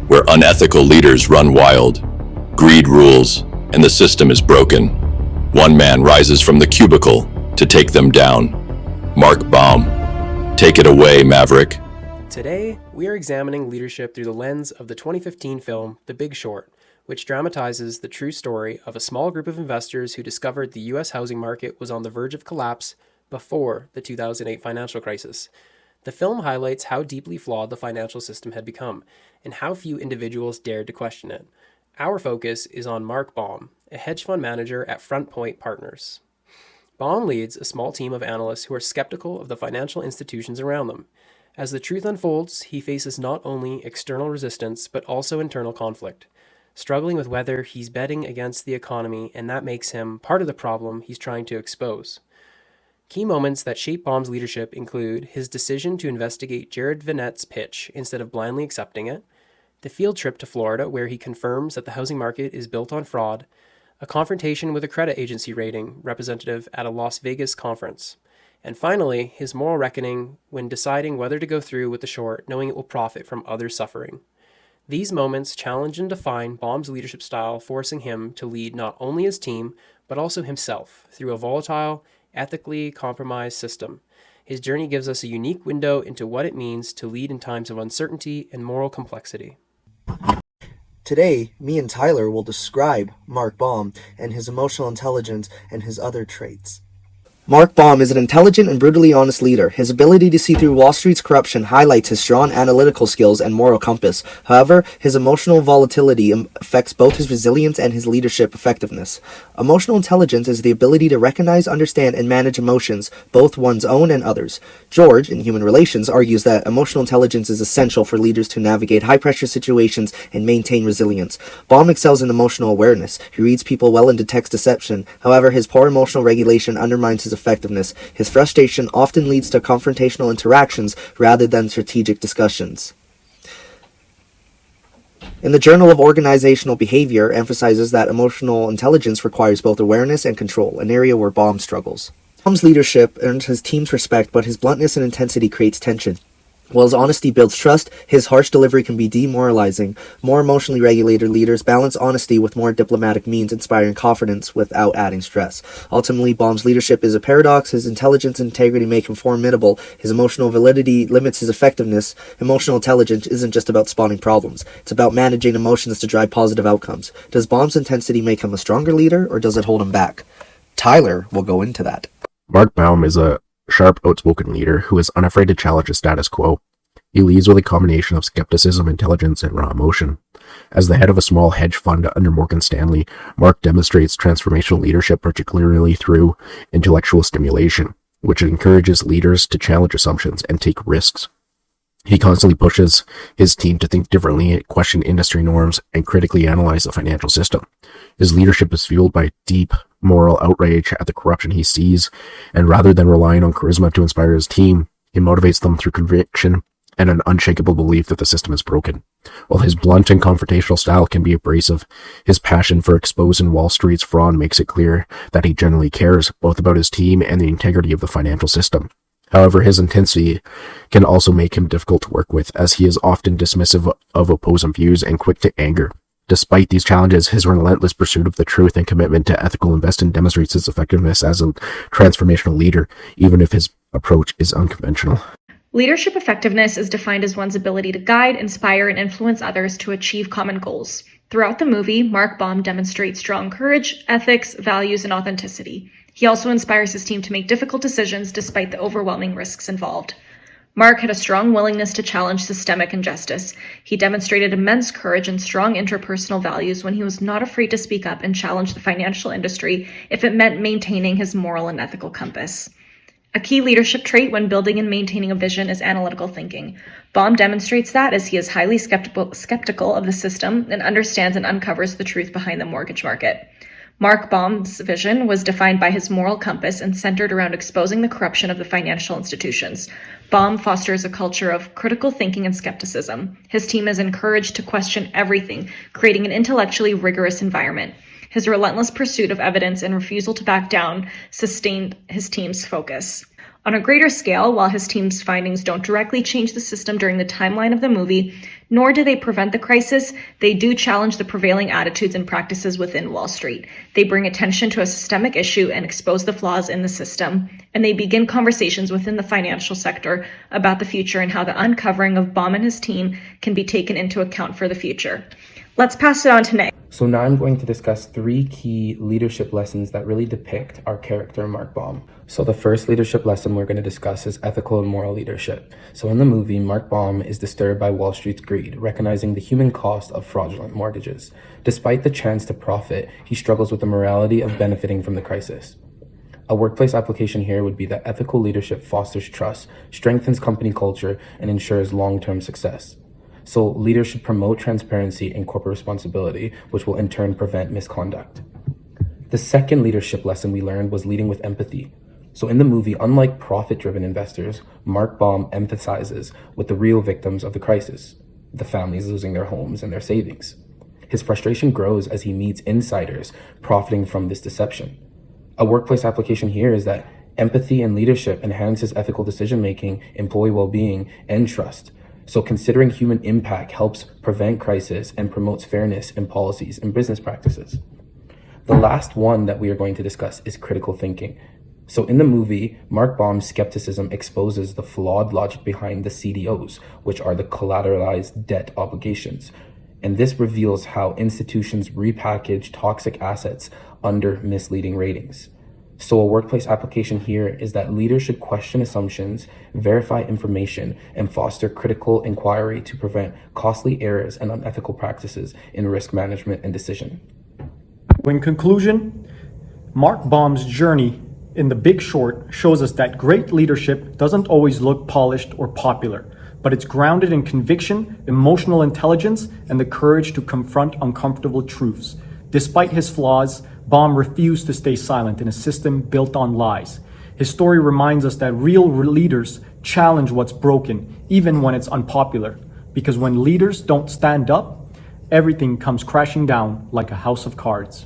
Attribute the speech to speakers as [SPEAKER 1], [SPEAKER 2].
[SPEAKER 1] where unethical leaders run wild, greed rules, and the system is broken. One man rises from the cubicle to take them down. Mark Baum. Take it away, Maverick.
[SPEAKER 2] Today, we are examining leadership through the lens of the 2015 film The Big Short, which dramatizes the true story of a small group of investors who discovered the U.S. housing market was on the verge of collapse before the 2008 financial crisis. The film highlights how deeply flawed the financial system had become, and how few individuals dared to question it. Our focus is on Mark Baum, a hedge fund manager at Front Point Partners. Baum leads a small team of analysts who are skeptical of the financial institutions around them. As the truth unfolds, he faces not only external resistance, but also internal conflict, struggling with whether he's betting against the economy, and that makes him part of the problem he's trying to expose. Key moments that shape Baum's leadership include his decision to investigate Jared Vinette's pitch instead of blindly accepting it, the field trip to Florida where he confirms that the housing market is built on fraud, a confrontation with a credit agency rating representative at a Las Vegas conference, and finally, his moral reckoning when deciding whether to go through with the short, knowing it will profit from others' suffering. These moments challenge and define Baum's leadership style, forcing him to lead not only his team, but also himself through a volatile, ethically compromised system. His journey gives us a unique window into what it means to lead in times of uncertainty and moral complexity.
[SPEAKER 3] Today, me and Tyler will describe Mark Baum and his emotional intelligence and his other traits. Mark Baum is an intelligent and brutally honest leader. His ability to see through Wall Street's corruption highlights his strong analytical skills and moral compass. However, his emotional volatility affects both his resilience and his leadership effectiveness. Emotional intelligence is the ability to recognize, understand, and manage emotions, both one's own and others. George, in Human Relations, argues that emotional intelligence is essential for leaders to navigate high-pressure situations and maintain resilience. Baum excels in emotional awareness. He reads people well and detects deception. However, his poor emotional regulation undermines his effectiveness. His frustration often leads to confrontational interactions rather than strategic discussions. In the Journal of Organizational Behavior emphasizes that emotional intelligence requires both awareness and control, an area where Baum struggles. Baum's leadership earns his team's respect, but his bluntness and intensity creates tension. While his honesty builds trust, his harsh delivery can be demoralizing. More emotionally regulated leaders balance honesty with more diplomatic means, inspiring confidence without adding stress. Ultimately, Baum's leadership is a paradox. His intelligence and integrity make him formidable. His emotional validity limits his effectiveness. Emotional intelligence isn't just about spotting problems. It's about managing emotions to drive positive outcomes. Does Baum's intensity make him a stronger leader, or does it hold him back? Tyler will go into that.
[SPEAKER 4] Mark Baum is a sharp, outspoken leader who is unafraid to challenge the status quo. He leads with a combination of skepticism, intelligence, and raw emotion. As the head of a small hedge fund under Morgan Stanley, Mark demonstrates transformational leadership, particularly through intellectual stimulation, which encourages leaders to challenge assumptions and take risks. He constantly pushes his team to think differently, question industry norms, and critically analyze the financial system. His leadership is fueled by deep moral outrage at the corruption he sees, and rather than relying on charisma to inspire his team, he motivates them through conviction and an unshakable belief that the system is broken. While his blunt and confrontational style can be abrasive, his passion for exposing Wall Street's fraud makes it clear that he genuinely cares both about his team and the integrity of the financial system. However, his intensity can also make him difficult to work with, as he is often dismissive of opposing views and quick to anger. Despite these challenges, his relentless pursuit of the truth and commitment to ethical investing demonstrates his effectiveness as a transformational leader, even if his approach is unconventional.
[SPEAKER 5] Leadership effectiveness is defined as one's ability to guide, inspire, and influence others to achieve common goals. Throughout the movie, Mark Baum demonstrates strong courage, ethics, values, and authenticity. He also inspires his team to make difficult decisions despite the overwhelming risks involved. Mark had a strong willingness to challenge systemic injustice. He demonstrated immense courage and strong interpersonal values when he was not afraid to speak up and challenge the financial industry if it meant maintaining his moral and ethical compass. A key leadership trait when building and maintaining a vision is analytical thinking. Baum demonstrates that as he is highly skeptical of the system and understands and uncovers the truth behind the mortgage market. Mark Baum's vision was defined by his moral compass and centered around exposing the corruption of the financial institutions. Baum fosters a culture of critical thinking and skepticism. His team is encouraged to question everything, creating an intellectually rigorous environment. His relentless pursuit of evidence and refusal to back down sustained his team's focus. On a greater scale, while his team's findings don't directly change the system during the timeline of the movie, nor do they prevent the crisis, they do challenge the prevailing attitudes and practices within Wall Street. They bring attention to a systemic issue and expose the flaws in the system, and they begin conversations within the financial sector about the future and how the uncovering of Baum and his team can be taken into account for the future. Let's pass it on to Nick.
[SPEAKER 6] So now I'm going to discuss 3 key leadership lessons that really depict our character, Mark Baum. So the first leadership lesson we're going to discuss is ethical and moral leadership. So in the movie, Mark Baum is disturbed by Wall Street's greed, recognizing the human cost of fraudulent mortgages. Despite the chance to profit, he struggles with the morality of benefiting from the crisis. A workplace application here would be that ethical leadership fosters trust, strengthens company culture, and ensures long-term success. So leaders should promote transparency and corporate responsibility, which will in turn prevent misconduct. The second leadership lesson we learned was leading with empathy. So in the movie, unlike profit-driven investors, Mark Baum emphasizes with the real victims of the crisis, the families losing their homes and their savings. His frustration grows as he meets insiders profiting from this deception. A workplace application here is that empathy and leadership enhances ethical decision-making, employee well-being, and trust. So considering human impact helps prevent crisis and promotes fairness in policies and business practices. The last one that we are going to discuss is critical thinking. So in the movie, Mark Baum's skepticism exposes the flawed logic behind the CDOs, which are the collateralized debt obligations. And this reveals how institutions repackage toxic assets under misleading ratings. So a workplace application here is that leaders should question assumptions, verify information, and foster critical inquiry to prevent costly errors and unethical practices in risk management and decision.
[SPEAKER 7] In conclusion, Mark Baum's journey in The Big Short shows us that great leadership doesn't always look polished or popular, but it's grounded in conviction, emotional intelligence, and the courage to confront uncomfortable truths. Despite his flaws, Baum refused to stay silent in a system built on lies. His story reminds us that real leaders challenge what's broken, even when it's unpopular. Because when leaders don't stand up, everything comes crashing down like a house of cards.